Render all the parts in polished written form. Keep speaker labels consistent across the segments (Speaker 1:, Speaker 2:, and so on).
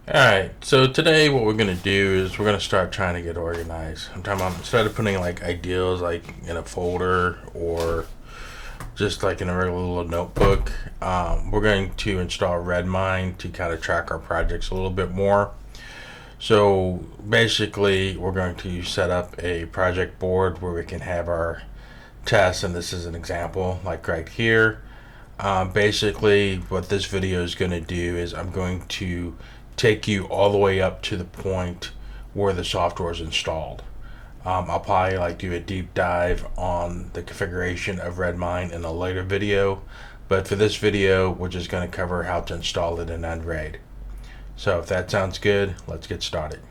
Speaker 1: Alright, so today what we're going to do is we're going to start trying to get organized. I'm talking about instead of putting like ideas like in a folder or just like in a regular little notebook, we're going to install Redmine to kind of track our projects a little bit more. So basically we're going to set up a project board where we can have our tests, and this is an example like right here. Basically what this video is going to do is I'm going to take you all the way up to the point where the software is installed. I'll probably like do a deep dive on the configuration of Redmine in a later video, but for this video we're just going to cover how to install it in Unraid. So if that sounds good, let's get started.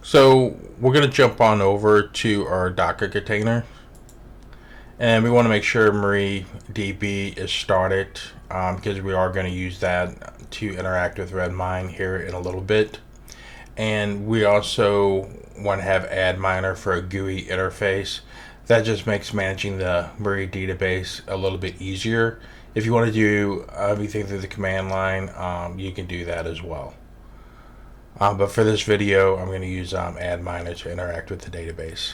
Speaker 1: So we're going to jump on over to our Docker container, and we want to make sure MariaDB is started because we are going to use that to interact with Redmine here in a little bit. And we also want to have Adminer for a GUI interface. That just makes managing the Maria database a little bit easier. If you want to do everything through the command line, you can do that as well. But for this video, I'm going to use Adminer to interact with the database.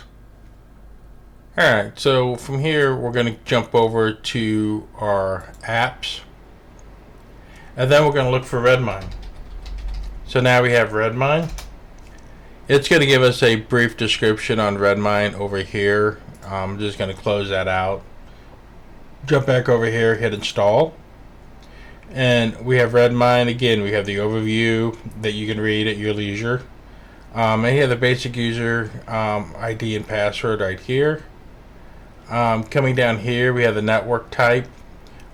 Speaker 1: Alright, so from here we're going to jump over to our apps, and then we're going to look for Redmine. So now we have Redmine. It's going to give us a brief description on Redmine over here. I'm just going to close that out. Jump back over here, hit install. And we have Redmine. Again, we have the overview that you can read at your leisure. And here the basic user ID and password right here. Coming down here, we have the network type.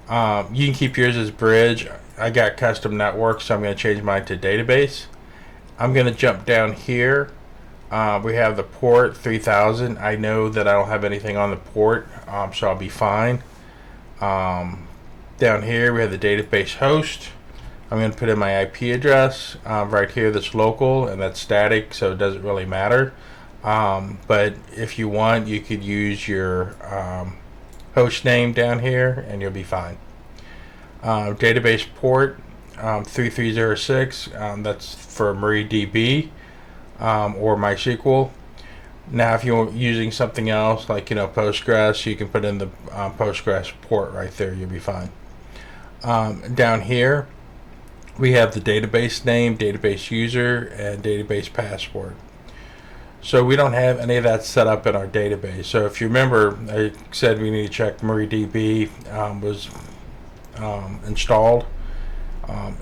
Speaker 1: You can keep yours as bridge. I got custom network, so I'm going to change mine to database. I'm going to jump down here. We have the port 3000. I know that I don't have anything on the port, so I'll be fine. Down here, we have the database host. I'm going to put in my IP address right here. That's local and that's static, so it doesn't really matter. But if you want, you could use your host name down here and you'll be fine. Database port 3306, that's for MariaDB or MySQL. Now if you're using something else like Postgres, you can put in the Postgres port right there, you'll be fine. Down here we have the database name, database user, and database password. So we don't have any of that set up in our database. So if you remember, I said we need to check MariaDB was installed.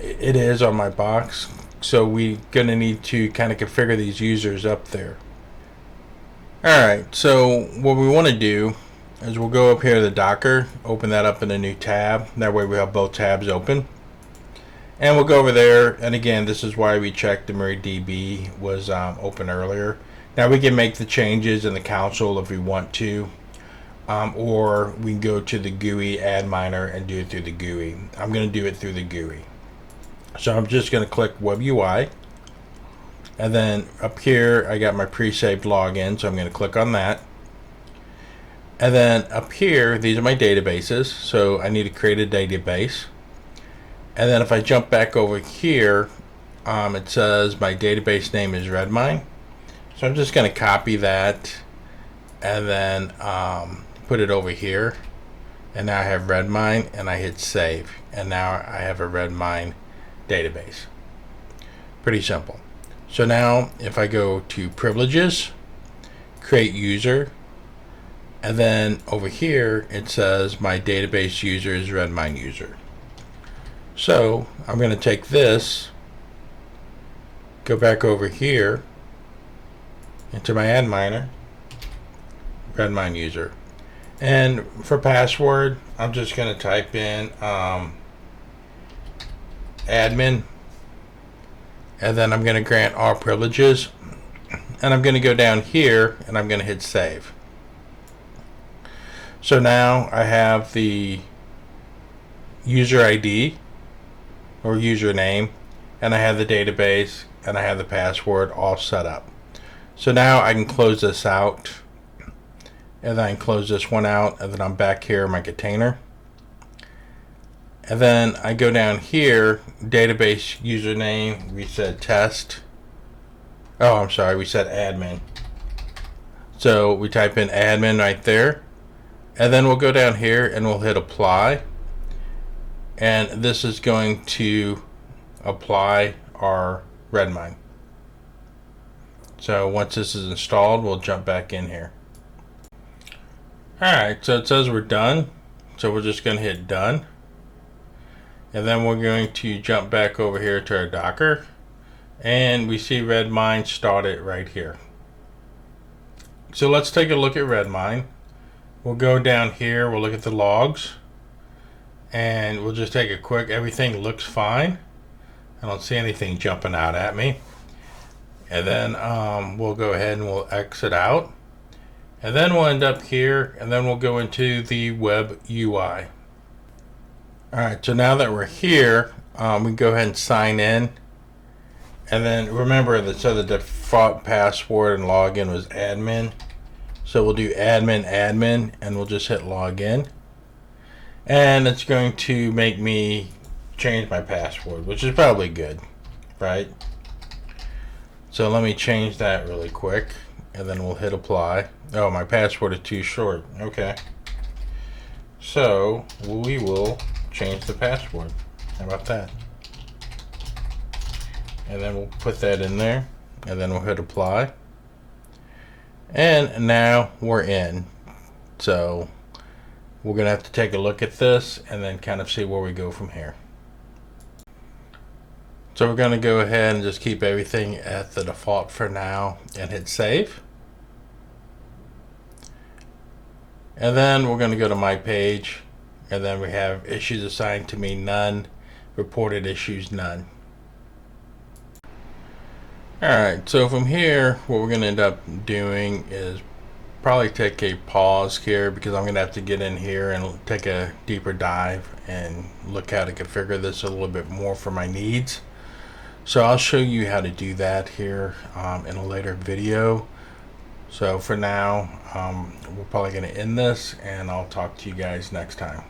Speaker 1: It is on my box. So we're going to need to kind of configure these users up there. Alright, so what we want to do is we'll go up here to the Docker, open that up in a new tab. That way we have both tabs open. And we'll go over there, and again, this is why we checked the MariaDB was open earlier. Now we can make the changes in the console if we want to, or we can go to the GUI Adminer and do it through the GUI. I'm going to do it through the GUI. So I'm just going to click Web UI, and then up here I got my pre-saved login, so I'm going to click on that. And then up here, these are my databases, so I need to create a database. And then if I jump back over here, it says my database name is Redmine. So I'm just going to copy that and then put it over here. And now I have Redmine, and I hit save. And now I have a Redmine database. Pretty simple. So now if I go to privileges, create user, and then over here it says my database user is Redmine user. So I'm going to take this, go back over here into my Adminer, Redmine user, and for password I'm just going to type in admin, and then I'm going to grant all privileges, and I'm going to go down here and I'm going to hit save. So now I have the user ID or username, and I have the database, and I have the password all set up. So now I can close this out, and then I can close this one out, and then I'm back here in my container. And then I go down here, database username, we said test. Oh, I'm sorry, we said admin. So we type in admin right there. And then we'll go down here and we'll hit apply. And this is going to apply our Redmine. So once this is installed, we'll jump back in here. Alright, so it says we're done. So we're just going to hit done. And then we're going to jump back over here to our Docker. And we see Redmine started right here. So let's take a look at Redmine. We'll go down here, we'll look at the logs. And we'll just take a quick, everything looks fine. I don't see anything jumping out at me. And then we'll go ahead and we'll exit out. And then we'll end up here, and then we'll go into the web UI. Alright, so now that we're here, we can go ahead and sign in. And then remember that so the default password and login was admin. So we'll do admin, and we'll just hit login. And it's going to make me change my password, which is probably good, right? So let me change that really quick, and then we'll hit apply. Oh, my password is too short. Okay. So we will change the password. How about that? And then we'll put that in there, and then we'll hit apply. And now we're in. So we're going to have to take a look at this and then kind of see where we go from here. So we're going to go ahead and just keep everything at the default for now and hit save. And then we're going to go to my page, and then we have issues assigned to me none, reported issues none. Alright, so from here what we're going to end up doing is probably take a pause here, because I'm going to have to get in here and take a deeper dive and look how to configure this a little bit more for my needs. So I'll show you how to do that here in a later video. So for now, we're probably going to end this, and I'll talk to you guys next time.